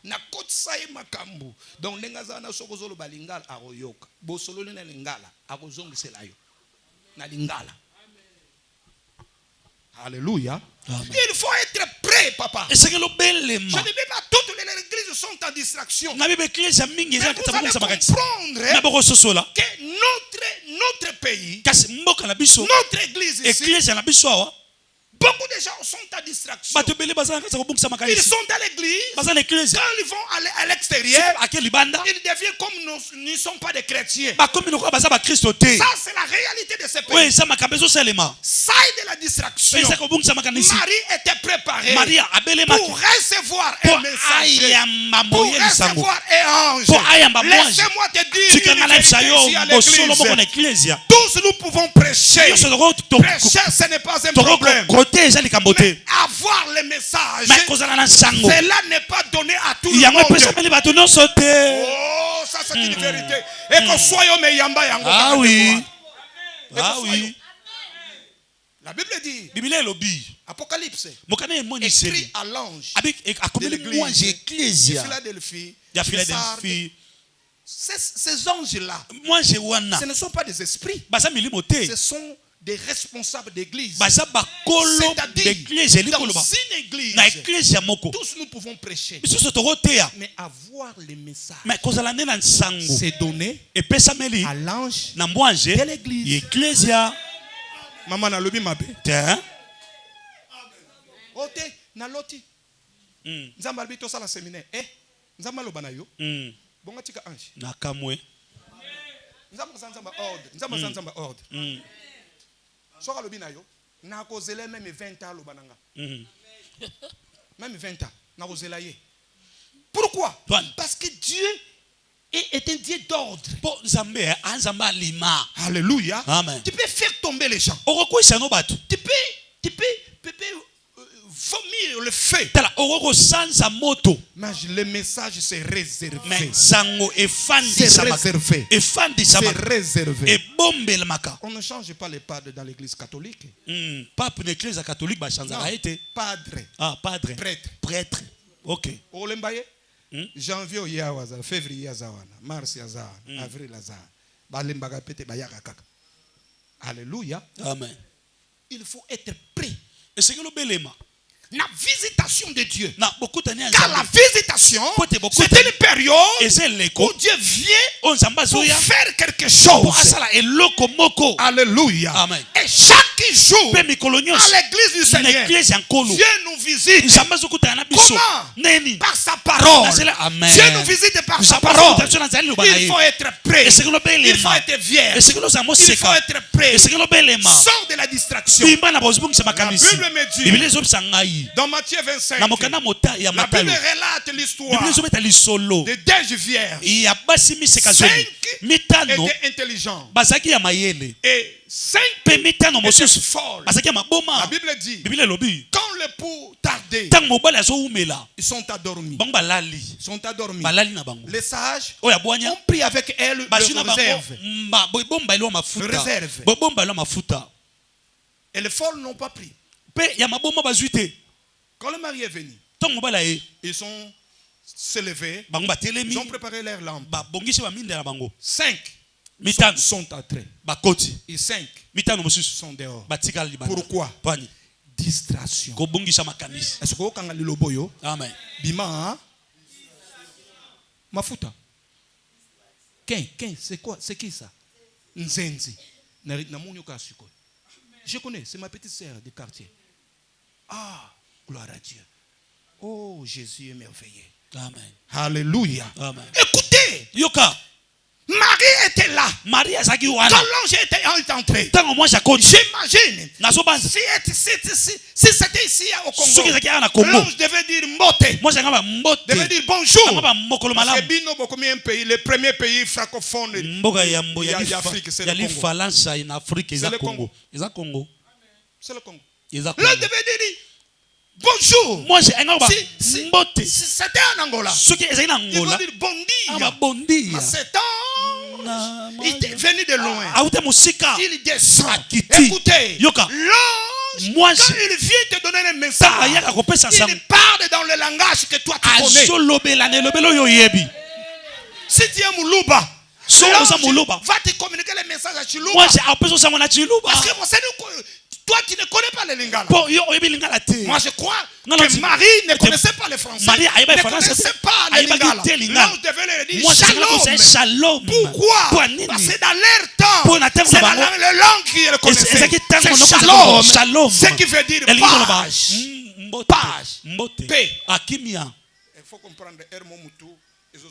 Na kote sa makambu. Donc nenga za na soko zolo ba lingala aroyoka. Bo solo na lingala akozongisela yo. Na lingala. Alléluia. Amen. Il faut être prêt, papa. esekelo Je belema ne dis pas toutes les églises sont en distraction. na biba eklezia mingi eza Mais na vous kati ya allez bobongisa makanisi comprendre na bokososola que notre pays, kasi mboka na biso notre église ici, eklezia na biso awa beaucoup de gens sont en distraction. bato ebele baza na kati ya kobongisa Ils makanisi sont dans l'église. baza na eklezia Quand ils vont aller à l'extérieur, ake libanda ils deviennent comme nous ne sommes pas des chrétiens. bakomi lokola baza bakristo te Ça, c'est la réalité de ce oyo pays. eza makambo ezosalema Ça de la distraction. eza kobongisa makanisi Marie était préparée maria abelemaki pour recevoir mpo un message. ayamba Pour moye lisango recevoir un ange. mpo ayamba mwanji Laissez-moi te dire tikanga une na yebisa vérité yo ici à bosolo moko na l'église. eklezia Tous nous pouvons prêcher. nyonso Prêcher, ce n'est pas un problème. tokokote eza likambo te Mais avoir le message, me kozala na sango cela n'est pas donné à tout le yango monde. epesameli bato nyonso te Oh, ça c'est une vérité. Et que soyons meyamba yango. ah oui Et ah que oui soyons. La Bible dit, biblia elobi Apocalypse, mokana écrit emoniseli à l'ange akomeli de l'église mwanji de eklezia Philadelphie, ya de Sardes. philadelphie Ces anges-là, mwanji wana ce ne sont pas des esprits, baza milimo te ce sont des responsables d'église. baza bakolo C'est-à-dire, d'eklezia dans elikoloba une église, na eklezia moko tous nous pouvons prêcher. biso tokoteya Mais avoir les messages, me kozala nde na nsango c'est donné epesameli à l'ange na mbwanje de l'église. ya eklezia Maman na lobi mabe. te Ote na loti. Nzamba albi to sala séminaire. Nzamba loba na yo. Bonga tika ange. na kamwe Nzamba ordre. Nzamba ordre. Soka lobi na yo. Na kozela même 20 ans loba nanga. Même 20 ans. Na kozela ye. Pourquoi? Toi. Parce que Dieu est un Dieu d'ordre. mpo nzambe anzambe alima Alléluia. amen Tu peux faire tomber les gens. okokwisa no bato Tu peux vomir le feu. tala okokosanza moto Mais le message c'est me réservé. nsango C'est efandisama réservé. C'est efandisama réservé. ebombelamaka On ne change pas les padres dans l'église catholique. pape na eklise catholique bachanzaka ye te Padre, padre prêtre. prêtre ok Olembaye, janvier yawaza, février yazawana, mars yazawana, avril yazawana. Balembaka pete bayaka kaka. Alléluia. amen Il faut être prêt. esengeli obelema La visitation de Dieu. na bokutani ya Car la nzambe visitation, Pote bokutani. c'est une période eza eleko où Dieu vient oyo nzambe pour azoya faire quelque mpo chose. asala eloko moko Alléluia. Amen. Et chaque jour, mpe mikolo à nyonso l'église du na Seigneur, eklise ya nkolo Dieu nous visite nzambe azokutana na biso Comment? neni par sa parole. Nazela, amen. Dieu nous visite par sa nzambe parole. azokutana biso na nzali liloba na Il ye faut être prêt. esengeli Il faut obelema être vierge. esengeli ozala Il faut moseka être prêt. esengeli obelema Sors de la distraction. bimba na bozibongisa makanisi La Bible me dit- biblia ezobisa ngai Dans Matthieu 25, na mokanda ya la Bible matayo relate l'histoire biblia ezobeta lisolo de 10 vierges. ya basi miseka zomi 5 mitano étaient intelligents. bazalaki ya mayele Et 5 mpe mitano mosusu étaient folles. bazalaki ya La maboma Bible dit, biblia elobi quand l'époux tardait, ntango mobali azowumela ils sont endormis. bango balali Ils sont endormis. balali na bango Les sages oyo abwanya ont pris avec elles bazwi na leur bango réserve. bobomba elwa mafuta Réserve. bobomba elwa mafuta Et les folles n'ont pas pris. mpe ya maboma bazwi te Quand le mari est venu, ntango mobali aye ils sont se levés. bango batelemi Ils ont préparé leur lampe. babongisi baminde na bango 5 mitano sont entrés. bakoti Et 5 mitano mosusu sont dehors. batikala libanda Pourquoi? pani Distraction. kobongisa makanisi Est-ce que vous avez le loboyo? amen Bima, hein? Mafuta. c'est quoi? C'est qui ça? Nzenzi. Je connais, c'est ma petite sœur du quartier. Ah, gloire à Dieu. Oh, Jésus est merveilleux. Amen. Alléluia. Amen. Écoutez, Yoka. Marie était là. Marie a Quand l'ange était entré, j'imagine, si c'était ici au Congo, l'ange devait dire mbote, devait dire bonjour. Parce que Bino Bokomi est un pays, le premier pays francophone d'Afrique, c'est le Congo. C'est le Congo. C'est le Congo. L'ange devait dire bonjour. Si c'était en Angola, il va dire bondi. C'est il est venu de loin. Il descend. Écoutez, l'ange, quand il vient te donner le message, il parle dans le langage que toi tu connais. Si tu es Moulouba, va te communiquer le message à Chilouba. Parce que toi, tu ne connais pas le lingala. Moi, je crois que Marie ne connaissait pas le français. Ne connaissait pas le lingala. L'ange devait lui dire shalom. Pourquoi? Parce que dans leur temps, c'est la langue qu'ils connaissaient. C'est shalom. Ce qui veut dire page. Paix. Il faut comprendre Hermo Moutou.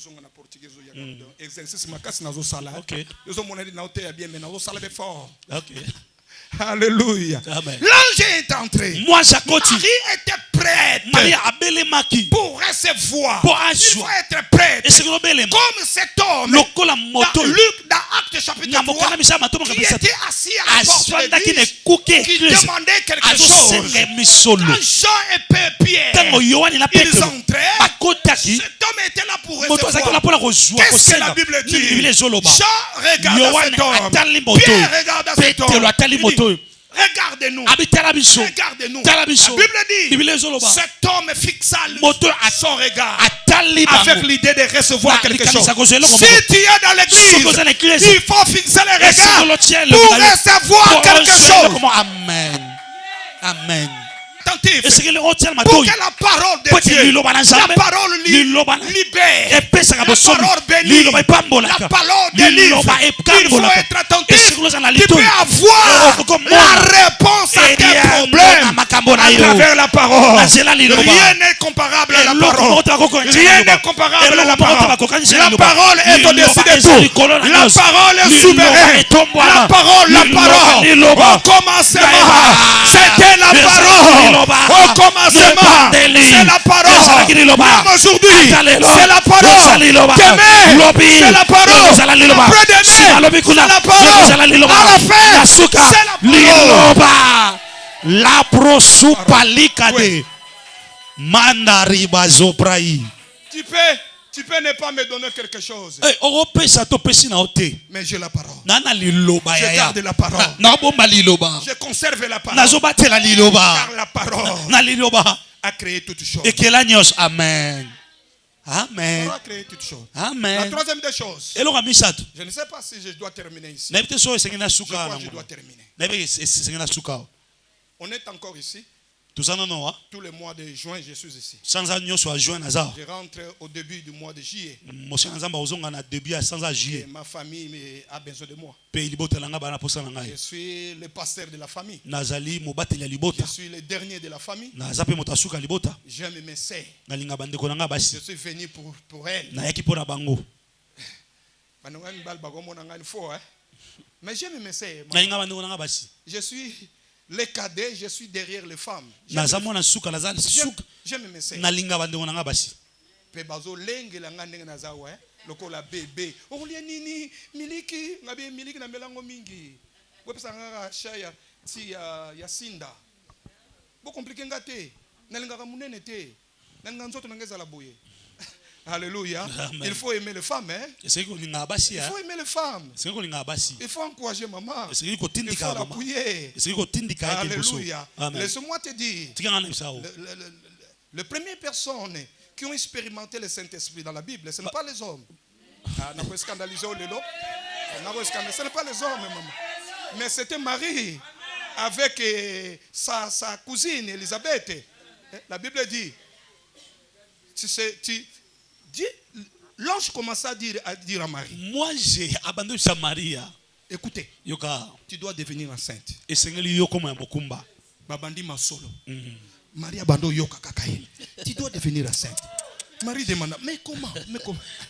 En portugais, exercice makasi nazo sala. Ils ont mon aide na bien mais nazo sala de fort. Alléluia. L'ange est entré. Marie était prête pour recevoir. Il faut être prête. Comme cet homme dans Luc, dans Actes chapitre 3, qui était assis à la porte de l'église, qui demandait quelque chose. Quand Jean et Pierre, ils entraient, cet homme était là pour recevoir. Qu'est-ce que la Bible dit? Jean regarde cet homme. Pierre regarde cet homme. Regardez-nous. Regardez-nous. La Bible dit, cet homme fixa son regard avec l'idée de recevoir quelque chose. Si tu es dans l'église, il faut fixer le regard pour recevoir quelque chose. Amen. Amen. Pour que la parole de Dieu, la parole libère, la parole bénit, la parole délivre. Il faut être attentif. Tu peux avoir la réponse à tes problèmes à travers la parole. Rien n'est comparable à la parole. Rien n'est comparable à la parole. La parole est au-dessus de tout. La parole est souveraine. La parole. Au commencement, c'était la parole. Au commencement, c'est la parole. Même aujourd'hui, c'est la parole. Demain, c'est la parole. Après-demain, c'est la parole. À la fin, c'est la parole. La prosupalikade mandariba zoprai. Tu peux ne pas me donner quelque chose. Mais j'ai la parole. Je garde la parole. Je conserve la parole. Car la parole a créé toutes choses. Amen. Amen. La parole a créé toutes choses. Amen. La troisième des choses. Je ne sais pas si je dois terminer ici. Je crois que je dois terminer. On est encore ici. Tous les mois de juin, je suis ici. Je rentre au début du mois de juillet. Et ma famille a besoin de moi. Je suis le pasteur de la famille. Je suis le dernier de la famille. J'aime mes sœurs. Je suis venu pour elles. Mais j'aime mes sœurs. Je suis les cadets, je suis derrière les femmes. J'aime mes sœurs. Pebazo lenge la ngane na zawa lokola bébé. Olia nini miliki ngabe miliki na melango mingi. Wepesa ngaka shaya ti ya sinda. Bo compliqué ngate. Nalinga munene te. Nalinga nzoto ngeza la boye. Alléluia. Il faut aimer les femmes, hein? Il faut aimer les femmes. Il faut encourager maman. Il faut l'appuyer. Alléluia. Laisse-moi te dire, les premières personnes qui ont expérimenté le Saint-Esprit dans la Bible, ce n'est pas les hommes. Ce n'est pas les hommes, maman. Mais c'était Marie avec sa cousine Élisabeth. La Bible dit, l'ange commença à dire à Marie, moi j'ai abandonné sa Maria. écoutez, Yoka. tu dois devenir enceinte. Et sengeli yoko mo mokumba. Babandi masolo. Marie abando yoka kakaye. Tu dois devenir enceinte. Marie demanda, mais comment?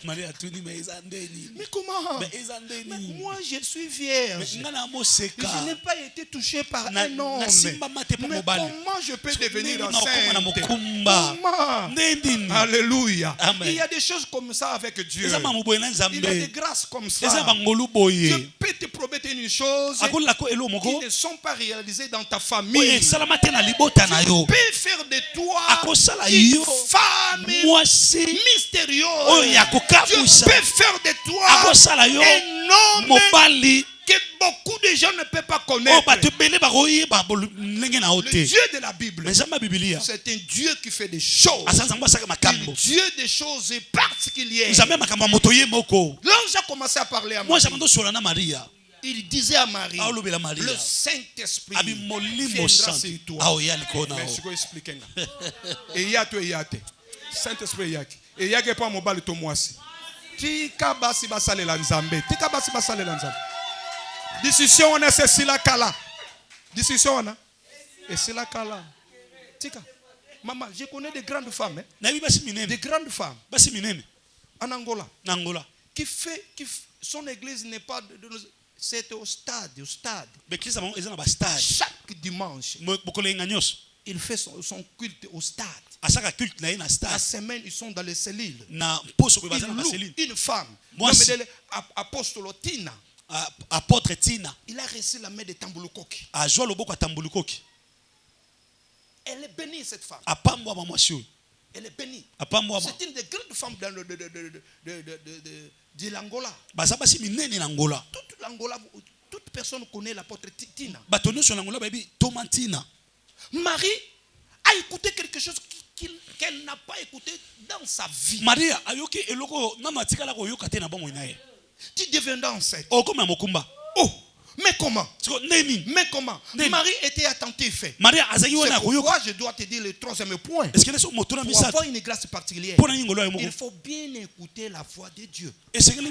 Marie a tout dit, mais Ezandeni. Mais comment? Mais Ezandeni. Moi je suis vierge. Je n'ai pas été touché par un homme. Mais comment je peux devenir enceinte? Comment? Alléluia. Il y a des choses comme ça avec Dieu. Il y a des grâces comme ça. Je peux te promettre une chose qui ne sont pas réalisées dans ta famille. Je peux faire de toi une femme mystérieuse. Je peux faire de toi un homme que beaucoup de gens ne peuvent pas connaître. Le Dieu de la Bible, c'est un Dieu qui fait des choses. Un Dieu des choses particulières. L'ange a commencé à parler à Marie. Il disait à Marie, le Saint-Esprit viendra sur toi. Mais je vais expliquer. Et il y a tout, il y a tout. Saint-Esprit, il y a tout. Et il y a pas mon bal to moi si. Tika basi basale la nzambe. Tika basi basale la nzambe. Discussion on a c'est la kala. Discussion on a. Et c'est la kala. Tika. Maman, je connais des grandes femmes. Des grandes femmes. En Angola. Qui son église n'est pas c'est au stade. Chaque dimanche, il fait son culte au stade. La semaine, ils sont dans les cellules. Ils louent une femme. Apôtre Tina. Apôtre Tina. Il a reçu la main de Tambulukoki. Elle est bénie, cette femme. Elle est bénie. C'est une des grandes femmes de l'Angola. Toute l'Angola, toute personne connaît l'apôtre Tina. Marie a écouté quelque chose qu'elle n'a pas écouté dans sa vie. Maria, Tu deviendras enceinte. Oh, mais comment? Marie était attentive. C'est pourquoi je dois te dire le troisième point. Pour avoir une grâce particulière, il faut bien écouter la voix de Dieu. Je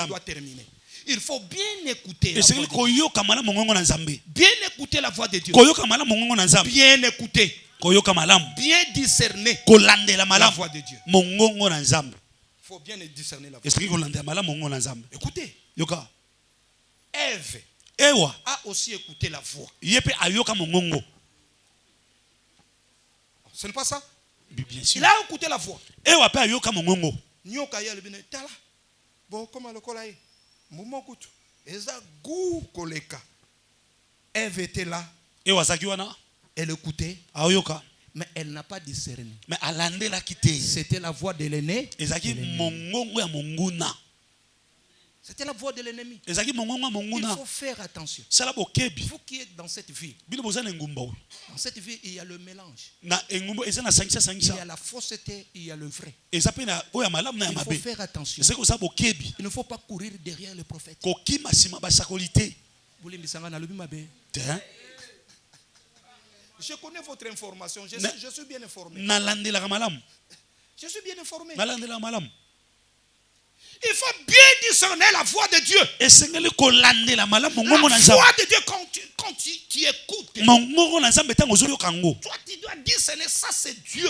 dois terminer. Il faut bien écouter la voix de Dieu. Bien écouter la voix de Dieu. Bien écouter. Bien discerner la voix de Dieu. Il faut bien discerner la voix de Dieu. Écoutez. Ève a aussi écouté la voix. Ce n'est pas ça? Il a écouté la voix. Ève était là. Elle écoutait. Mais elle n'a pas discerné. C'était la voix de l'aîné. C'était la voix de l'ennemi. Il faut faire attention. Vous qui êtes dans cette vie. Dans cette vie, il y a le mélange. Il y a la fausseté, il y a le vrai. Il faut faire attention. Il ne faut pas courir derrière le prophète. Je connais votre information. Je suis bien informé. Je suis bien informé. Il faut bien discerner la voix de Dieu. La voix de Dieu quand tu écoutes. Toi tu dois discerner ça c'est Dieu.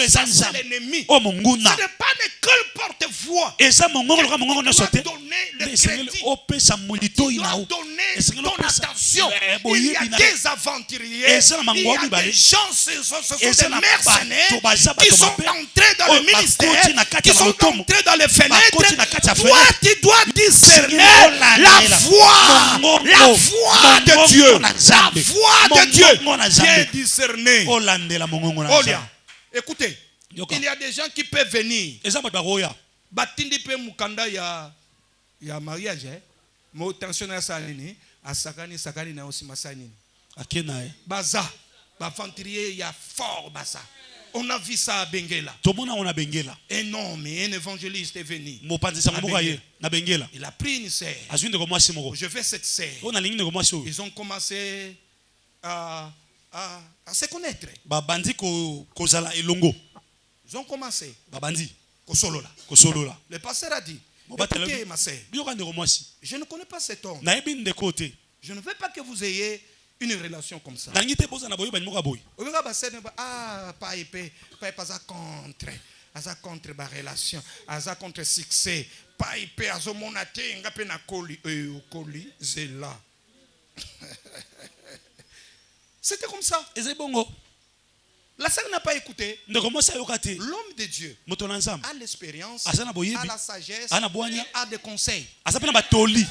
Ça c'est l'ennemi. Ce n'est pas l'école porte-voix. Tu dois donner le crédit. Tu dois donner ton attention. Il y a des aventuriers. Il y a des gens, ce sont des mercenaires qui sont entrés dans le ministère, qui sont entrés dans les fenêtres. Toi, tu dois discerner la voix de Dieu. La voix de Dieu. Bien discerner. Écoutez, il y a des gens qui peuvent venir. Batindi pe mukanda ya mariage. Mais attention à ça, à sakani na aussi masani. Baza, baventurier ya fort baza. On a vu ça à Benguela. Un homme, un évangéliste est venu. Il a pris une sœur. Je vais cette sœur. Ils ont commencé à se connaître. Ils ont commencé. babandi Kosolola. kosolola. Le pasteur a dit, Bon, écoutez ma sœur, Biyoka ndeko mwasi. je ne connais pas cet homme. Nayebi ndeko te. Je ne veux pas que vous ayez une relation comme ça. Nangi te boza na boyo ba nyimoka boy. Pas épais, pas contre ma relation, aza contre succès, pas épais, azo monate, ngape na koli, koli, zela. C'était comme ça. Eze bongo. La sœur n'a pas écouté. Ndeko mwasi ayoka te. L'homme de Dieu Moto na nzambe. a l'expérience, Asana boyebi. a la sagesse, Ana boanya. a des conseils. Asa pena batoli.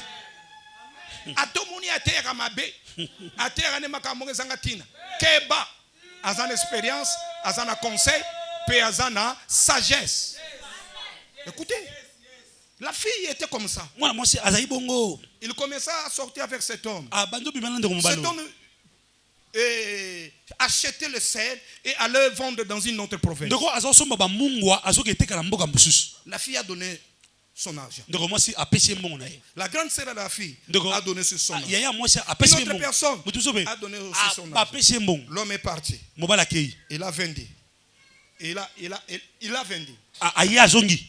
Atomoni atera mabe, atera ne makambo ezanga tina. Keba, azana expérience, azana conseil, pe azana sagesse. Écoutez, la fille était comme ça. Mwana mwasi azayi bongo. Il commença à sortir avec cet homme. Abandu bimana ndeko Cet mobalo. homme achetait le sel et allait vendre dans une autre province. Ndeko azosomba ba mungwa azoke tekala mboka mbususu. La fille a donné son argent. Ndeko mwasi apesi mbongo na ye. La grande sœur de la fille a donné son argent. Yaya mwasi Une apesi autre mbongo. personne Mutu zobe. a donné aussi son argent. Apesi mbongo. L'homme est parti. Mobala kei. Il a vendu. Il a vendu. Aya zongi.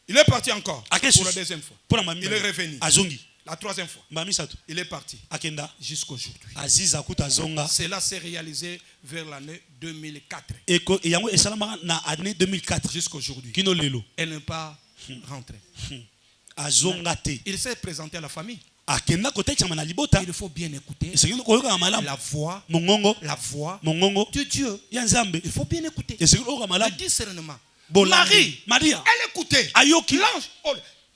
Il est parti encore Ake pour la sus. deuxième fois. Pona mami. Il est revenu. Azongi. La troisième fois. Mami sato. Il est parti Akenda. jusqu'aujourd'hui. Aziza kuta zonga. Cela s'est réalisé vers l'année 2004. Eko yango esalama na année 2004. Jusqu'aujourd'hui. Kino lelo. Elle n'est pas rentrée. Azonga te. Il s'est présenté à la famille. Akenda kotecha na libota. Il faut bien écouter Esekelo koyoka malamu. la voix Mongongo. de Dieu. Ya nzambe. Il faut bien écouter. Esekelo koyoka Le malamu. discernement. Maria. Elle écoutait. Ayoki. L'ange,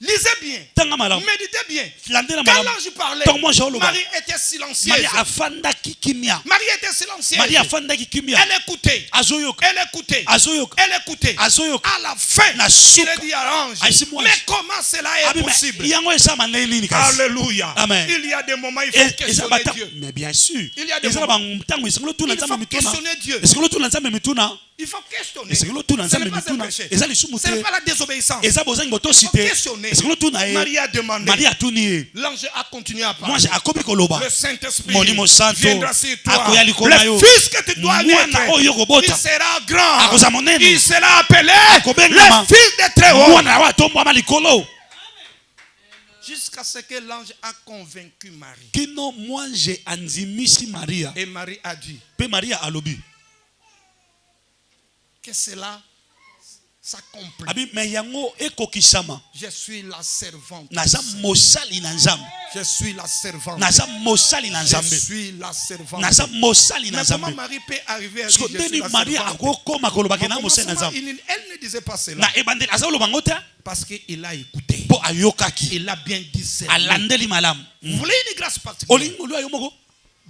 lisez bien. Tanga malamu. Méditez bien. Landela Quand malamu. l'ange parlait, Tomo joloba. Marie était silencieuse. Maria afanda kikimia. Marie était silencieuse. Maria afanda kikimia. Elle écoutait. Azoyoka. Elle écoutait. Azoyoka. Elle écoutait. Azoyoka. À la fin, Na il suka. a dit à l'ange, Aïsimouage. mais comment cela est Abi, possible? yango esama na nini kasi. Alléluia. Amen. Il y a des moments il faut questionner Dieu. Mais bien sûr. Il y a des Ezala moments. bantango esekelo tuna Il nzambe faut mituna. questionner Dieu. Esekelo tuna nzambe mituna. Il faut questionner. Esekelo tuna Ce n'est nzambe pas un mituna. péché. Ezali sumu Ce n'est te. pas la désobéissance. Eza bozangi botosi Il faut te. questionner. Esekelo tuna ye. Marie a demandé. Maria atuni ye. L'ange a continué à Moi parler. akobi koloba. Le Saint-Esprit Molimo santo. viendra sur toi. Akoya likolo na Le yo. fils que tu dois Mwana oyo naître, kobota. il sera grand. Akoza monene. Il sera appelé Akobengama. le fils de très haut. Mwana wa tombama likolo. Jusqu'à ce que l'ange a convaincu Marie. Kino mwanje anzimisi Maria. Et Marie a dit Pe Maria alobi. que cela s'accomplit. Abi me yango ekokisama. Je suis la servante. Naza mosali na nzambe. Je suis la servante. Naza mosali na Je nzambe. suis la servante. Naza mosali na Mais comment nzambe. Marie peut arriver à dire Sko je suis ndeni la Maria servante? akokoma koloba ke na Au mosali na commencement, nzambe. elle ne disait pas cela. Na ebandeli aza loba ngota Parce qu'il a écouté. po ayokaki. Il a bien discerné. Alandeli malamu. Vous voulez une grâce particulière? Olingi lo ayo moko.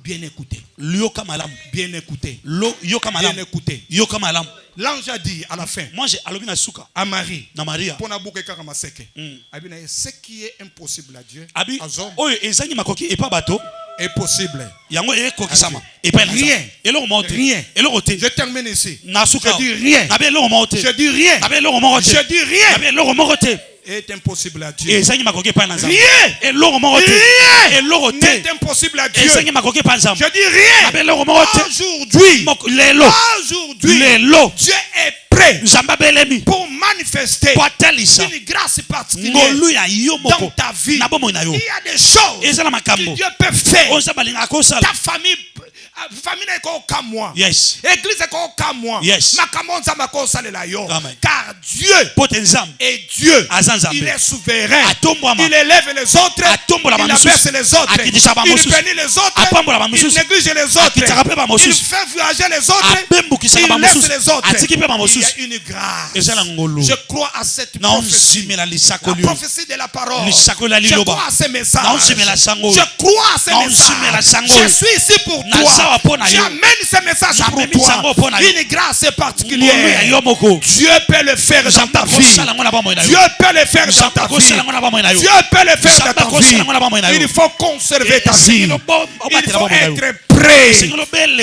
Bien écouté. Lyoka malamu. Bien écouté. Lo yoka Bien malamu. écouté. Yoka malamu. L'ange a dit à la fin Moi j'ai alobi na suka. à Marie, Na Maria. pour n'abouker kaka maseke. Mm. Abina, ce qui est impossible à Dieu, Abi aux hommes, oyo ezangi makoki epa bato. est possible. Yango ekokisama. Epa na Rien. Eloko mote. Rien. Eloko te. Je termine ici. Na suka. Je dis rien. Nabe eloko mote. Je dis rien. Nabe eloko moko te. Je dis rien. Nabe eloko moko te. Est impossible à Dieu. Ezangi makoki epa na nzambe. Rien. Eloko moko te. Rien Eloko n'est te. impossible à Dieu. Ezangi makoki epa na nzambe. Je dis rien. Nabe eloko moko te. Aujourd'hui, Lelo. aujourd'hui, Lelo. Dieu est prêt Nzambe belemi. pour manifester Po atalisa. une grâce particulière Ngolu ya yo dans moko. ta vie. Na bomoi na yo. Il y a des choses Ezala que makambo. Dieu peut faire. Oza balinga akosala. Ta famille est comme moi. Yes. Église est comme moi. Yes. Makambo nzamba kosalela yo. Amen. Car Dieu Pote nzambe. est Dieu. Aza nzambe. Il est souverain. Atombwama. Il élève les autres. Atombola ba Il misusu. abaisse les autres. Akitisa ba Il misusu. bénit les autres. Apambola ba Il misusu. néglige les Akitaka pe ba autres. Il misusu. fait voyager les autres. Abembukisaka ba Il laisse misusu. les autres. Atiki pe ba Il y misusu. a une grâce. Ezala ngolo. Je crois à cette Na prophétie. onzimela lisako La lio. prophétie de la parole. Lisako la Je liloba. crois à ces messages. Na onzimela sango. Je crois à ces Na onzimela messages. sango. Je suis ici pour Na sawa toi. pona yo. J'amène ces messages pour Namemi sango toi. pona yo. Une grâce Ngolo ya particulière. yo moko. Dieu peut le faire dans ta vie. Kosala ngona ba moina yo. Dieu peut le faire dans ta vie. Kosala ngona ba moina yo. Dieu peut le faire dans ta vie. Kosala ngona ba moina yo. Il faut conserver ta vie. Il faut être prêt prêt. Il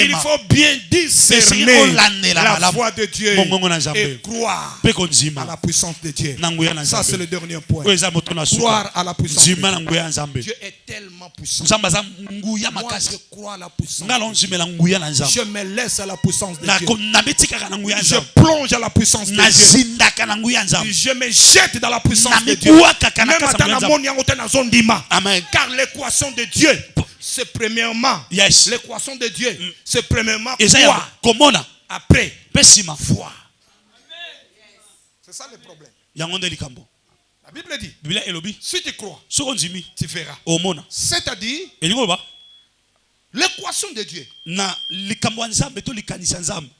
Il faut bien discerner la voix de Dieu et croire à la puissance de Dieu. Ça, c'est le dernier point. Croire à la puissance de Dieu. Dieu est tellement puissant. Moi, je crois à la puissance de Dieu. Je me laisse à la puissance de Dieu. Je plonge à la puissance de Dieu. Je me jette dans la puissance de Dieu. Même car l'équation de Dieu, c'est premièrement. L'équation de Dieu, c'est premièrement foi. Après, foi. C'est ça le problème. La Bible dit, si tu crois, tu feras. C'est-à-dire, l'équation de Dieu.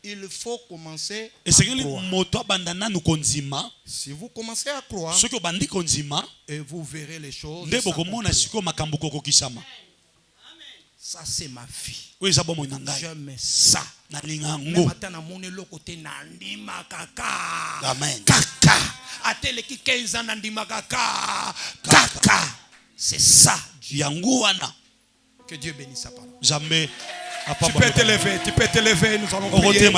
Il faut commencer à croire. Si vous commencez à croire, et vous verrez les choses. Ça, c'est ma vie. J'aime ça. Amen. C'est ça. Que Dieu bénisse sa parole. Jamais. Tu peux t'élever, nous allons prier.